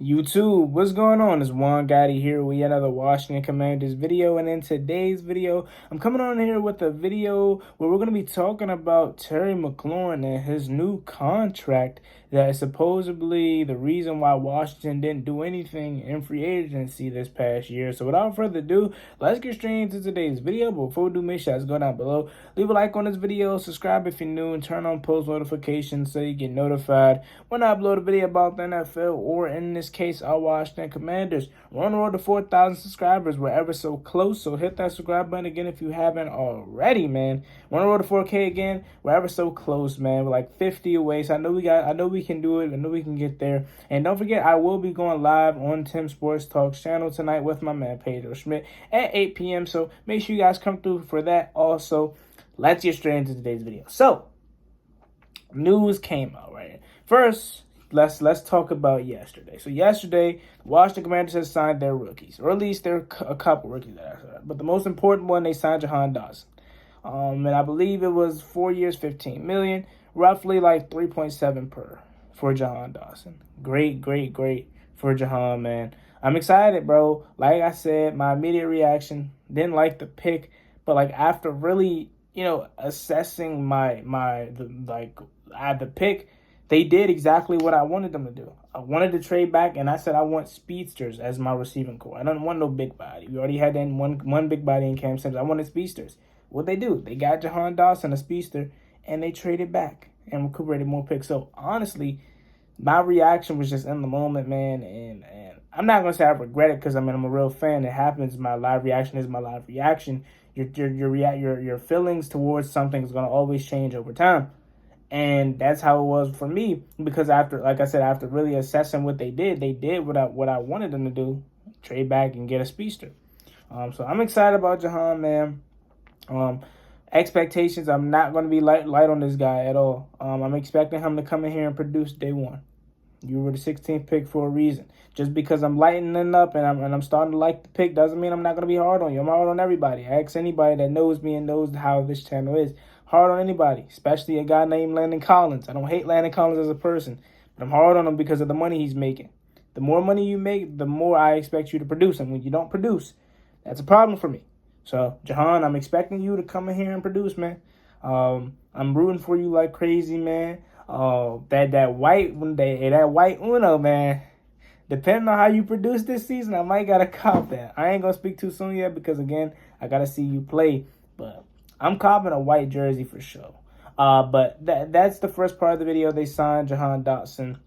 YouTube, what's going on? It's Juan Gotti here with another Washington Commanders video, and in today's video, I'm coming on here with a video where we're going to be talking about Terry McLaurin and his new contract that is supposedly the reason why Washington didn't do anything in free agency this past year. So without further ado, let's get straight into today's video. But before we do, make sure to go down below, leave a like on this video, subscribe if you're new, and turn on post notifications so you get notified when I upload a video about the NFL, or in this case, our Washington Commanders. We're on the road to 4,000 subscribers. We're ever so close, so hit that subscribe button again if you haven't already, man. We're on the road to 4K again. We're ever so close, man. We're like 50 away, so I know we can do it. I know we can get there. And don't forget, I will be going live on Tim Sports Talk's channel tonight with my man Pedro Schmidt at 8 p.m. So make sure you guys come through for that. Also, let's get straight into today's video. So, news came out, right? First, let's talk about yesterday. So yesterday, Washington Commanders has signed their rookies, or at least there are a couple rookies that I heard. But the most important one, they signed Jahan Dawson. And I believe it was 4 years, $15 million, roughly like 3.7 per for Jahan Dawson. Great for Jahan, man. I'm excited, bro. Like I said, my immediate reaction, didn't like the pick, but like after really, assessing the pick, they did exactly what I wanted them to do. I wanted to trade back, and I said I want speedsters as my receiving core. I don't want no big body. We already had that one big body in Cam Simmons. I wanted speedsters. What they do? They got Jahan Dawson, a speedster, and they traded back and recuperated more picks. So honestly, my reaction was just in the moment, man, and I'm not gonna say I regret it because I'm a real fan. It happens. My live reaction is my live reaction. Your feelings towards something is gonna always change over time. And that's how it was for me, because after really assessing what they did what I wanted them to do, trade back and get a speedster. So I'm excited about Jahan, man. Expectations, I'm not going to be light on this guy at all. I'm expecting him to come in here and produce day one. You were the 16th pick for a reason. Just because I'm lightening up and I'm starting to like the pick doesn't mean I'm not going to be hard on you. I'm hard on everybody. Ask anybody that knows me and knows how this channel is. Hard on anybody, especially a guy named Landon Collins. I don't hate Landon Collins as a person, but I'm hard on him because of the money he's making. The more money you make, the more I expect you to produce. And when you don't produce, that's a problem for me. So, Jahan, I'm expecting you to come in here and produce, man. I'm rooting for you like crazy, man. That white Uno, man. Depending on how you produce this season, I might gotta cop that. I ain't gonna speak too soon yet because again, I gotta see you play. But I'm copping a white jersey for sure. But that's the first part of the video. They signed Jahan Dawson.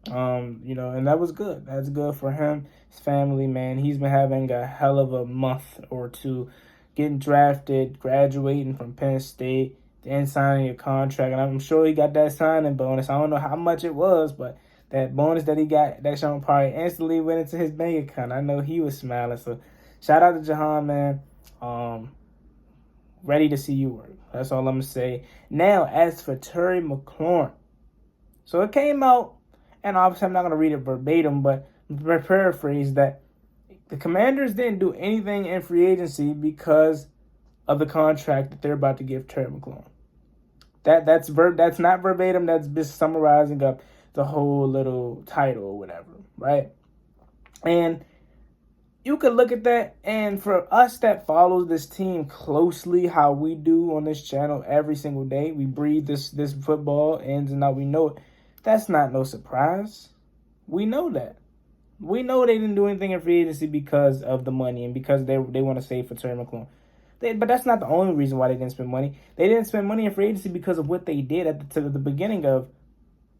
And that was good. That's good for him, his family, man. He's been having a hell of a month or two, getting drafted, graduating from Penn State, then signing a contract. And I'm sure he got that signing bonus. I don't know how much it was, but that bonus that he got, that Sean probably instantly went into his bank account. I know he was smiling. So shout out to Jahan, man. Ready to see you work. That's all I'm going to say. Now, as for Terry McLaurin. So it came out, and obviously I'm not going to read it verbatim, but paraphrase that the Commanders didn't do anything in free agency because of the contract that they're about to give Terry McLaurin. That's not verbatim. That's just summarizing up the whole little title or whatever, right? And you could look at that, and for us that follows this team closely, how we do on this channel every single day, we breathe this football ins and out. We know it. That's not no surprise. We know that. We know they didn't do anything in free agency because of the money and because they want to save for Terry McLaurin. But that's not the only reason why they didn't spend money. They didn't spend money in free agency because of what they did at the beginning of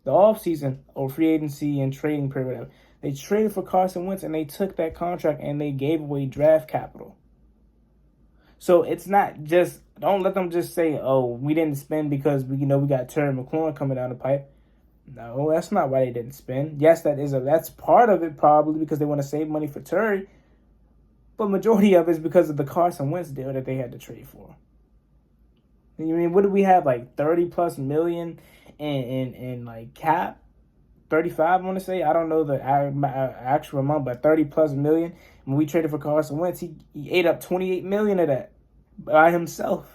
the offseason or free agency and trading period, whatever. They traded for Carson Wentz and they took that contract and they gave away draft capital. So it's not just, don't let them just say, oh, we didn't spend because we got Terry McLaurin coming down the pipe. No, that's not why they didn't spend. Yes, that's part of it probably because they want to save money for Terry. But majority of it is because of the Carson Wentz deal that they had to trade for. I mean, what do we have, like 30 plus million in like cap? 35, I want to say. I don't know the actual amount, but 30 plus million. When we traded for Carson Wentz, he ate up 28 million of that by himself,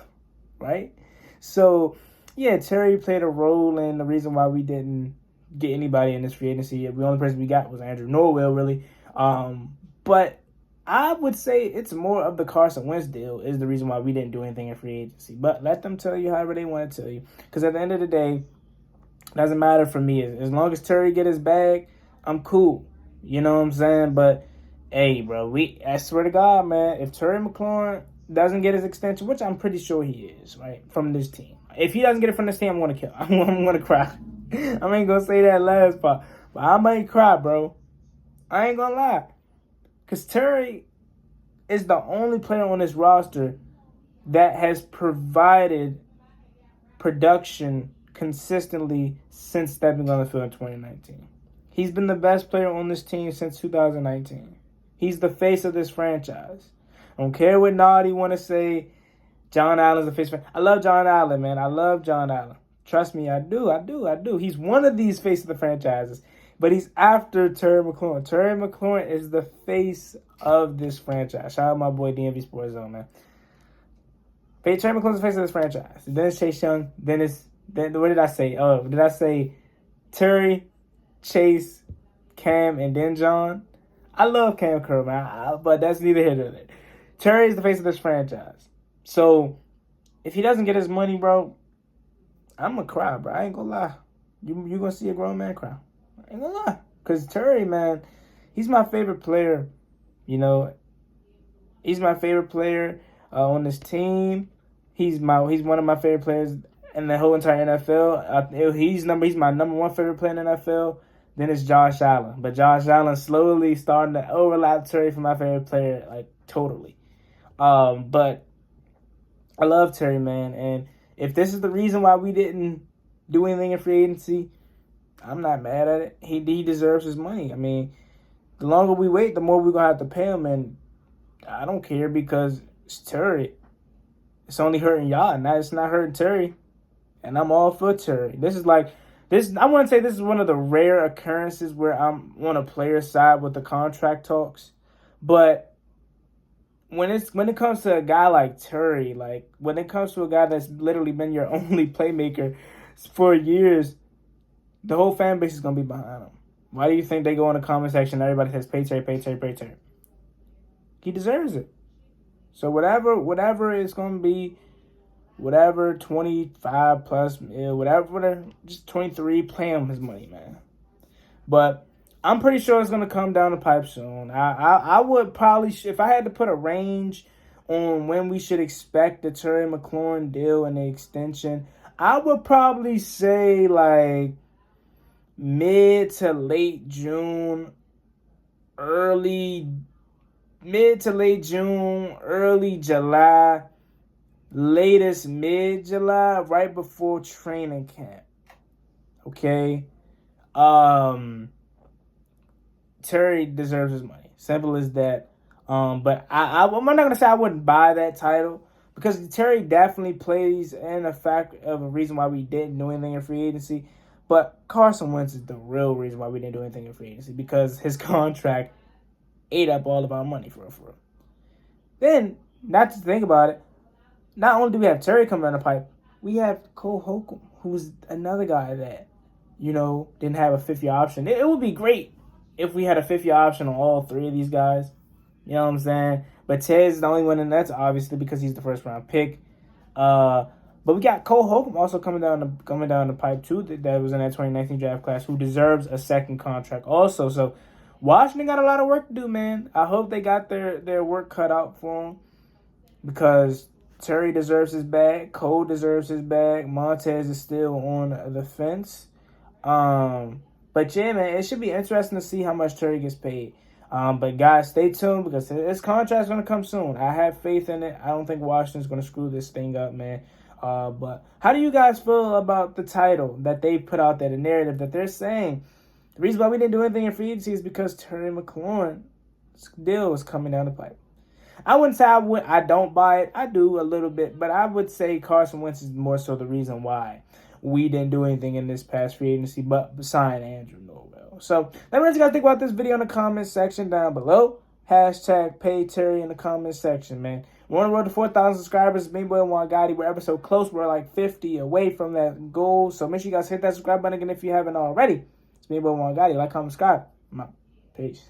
right? So, yeah, Terry played a role in the reason why we didn't get anybody in this free agency. The only person we got was Andrew Norwell, really. But I would say it's more of the Carson Wentz deal is the reason why we didn't do anything in free agency. But let them tell you however they want to tell you. Because at the end of the day, it doesn't matter for me. As long as Terry get his bag, I'm cool. You know what I'm saying? But, hey, bro, I swear to God, man, if Terry McLaurin doesn't get his extension, which I'm pretty sure he is, right, from this team. If he doesn't get it from this team, I'm going to kill. I'm going to cry. I ain't going to say that last part. But I might cry, bro. I ain't going to lie. Because Terry is the only player on this roster that has provided production consistently since stepping on the field in 2019. He's been the best player on this team since 2019. He's the face of this franchise. I don't care what Naughty want to say. John Allen's the face. I love John Allen, man. I love John Allen. Trust me, I do. He's one of these face of the franchises. But he's after Terry McLaurin. Terry McLaurin is the face of this franchise. Shout out my boy DMV Sports Zone, man. Terry McLaurin's the face of this franchise. Then it's Chase Young. Then what did I say? Oh, did I say Terry, Chase, Cam, and then John? I love Cam Curl, man. But that's neither here nor there. Terry is the face of this franchise. So if he doesn't get his money, bro, I'm going to cry, bro. I ain't going to lie. You're going to see a grown man cry. I ain't gonna lie. Because Terry, man, he's my favorite player. You know, he's my favorite player on this team. He's one of my favorite players in the whole entire NFL. He's my number one favorite player in the NFL. Then it's Josh Allen. But Josh Allen slowly starting to overlap Terry for my favorite player, like, totally. But I love Terry, man. And if this is the reason why we didn't do anything in free agency, I'm not mad at it. He deserves his money. I mean, the longer we wait, the more we're going to have to pay him. And I don't care because it's Terry. It's only hurting y'all. Now it's not hurting Terry. And I'm all for Terry. I want to say this is one of the rare occurrences where I'm on a player's side with the contract talks. But when it comes to a guy like Terry, like when it comes to a guy that's literally been your only playmaker for years, the whole fan base is going to be behind him. Why do you think they go in the comment section and everybody says, pay Terry, pay Terry, pay Terry? He deserves it. So whatever it's going to be, whatever, 25 plus, whatever, just 23, pay him his money, man. But I'm pretty sure it's going to come down the pipe soon. I would probably, if I had to put a range on when we should expect the Terry McLaurin deal and the extension, I would probably say like mid to late June, early July, latest mid-July, right before training camp. Okay? Terry deserves his money. Simple as that. But I'm not going to say I wouldn't buy that title because Terry definitely plays in a fact of a reason why we didn't do anything in free agency. But Carson Wentz is the real reason why we didn't do anything in free agency because his contract ate up all of our money for real. Then, not to think about it, not only do we have Terry coming down the pipe, we have Cole Holcomb, who's another guy that, didn't have a fifth-year option. It would be great if we had a fifth-year option on all three of these guys. You know what I'm saying? But Ted's the only one in that's obviously because he's the first-round pick. But we got Cole Holcomb also coming down the pipe too. That was in that 2019 draft class, who deserves a second contract also. So Washington got a lot of work to do, man. I hope they got their work cut out for them because Terry deserves his bag. Cole deserves his bag. Montez is still on the fence. But yeah, man, it should be interesting to see how much Terry gets paid. But guys, stay tuned because his contract's going to come soon. I have faith in it. I don't think Washington's going to screw this thing up, man. But how do you guys feel about the title that they put out there, the narrative that they're saying? The reason why we didn't do anything in free agency is because Terry McLaurin's deal was coming down the pipe. I wouldn't say I don't buy it. I do a little bit, but I would say Carson Wentz is more so the reason why we didn't do anything in this past free agency, but sign Andrew Norwell. So let me know what you guys think about this video in the comment section down below. Hashtag pay Terry in the comment section, man. We're on the road to 4,000 subscribers. It's me, boy, Juan We're ever so close. We're like 50 away from that goal. So make sure you guys hit that subscribe button again if you haven't already. It's me, Juan Gotti. Like, comment, subscribe. I'm out. Peace.